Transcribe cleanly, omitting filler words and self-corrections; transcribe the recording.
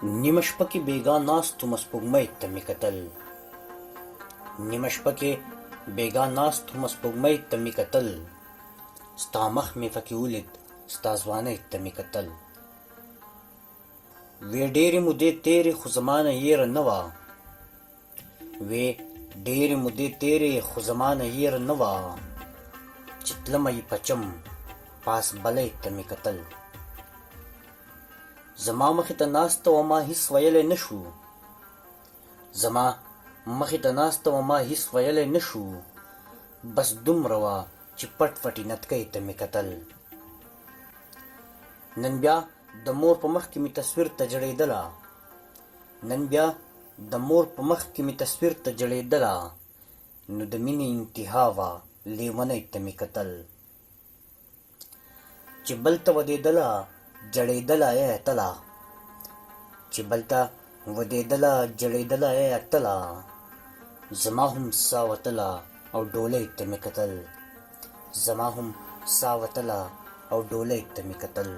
نیمه شپه کې بېګا ناستو سپوږمۍ ته مې کتل. نیمه شپه کې بېګا ناستو سپوږمۍ ته مې کتل. ستا مخ مې پکې ولید، ستا ځوانۍ ته مې کتل. وې ډېرې مودې تېرې خو زما نه هېره نه وه. وې ډېرې مودې تېرې خو زما نه هېره نه وه. چې تلمه یې پچم پاس بلۍ ته مې کتل. زما مخې ته ناسته وه ما هېڅ ویلی نه شو. زما مخې ته ناسته وه ما هېڅ ویلی نه شو. بس دومره وه چې پټ پټې نتکۍ ته مې کتل. نن بیا د مور په مخ کې مې تصویر ته جړېدله. نن بیا د مور په مخ کې مې تصویر ته جړېدله. نو د مینې انتها وه لیونۍ ته مې کتل. چې بل ته ودېدله جړېدله ای اتله. چې بل ته ودېدله جړېدله ای اتله. زما هم ساه وتله او ډولۍ ته مې کتل. زما هم ساه وتله او ډولۍ ته مې کتل.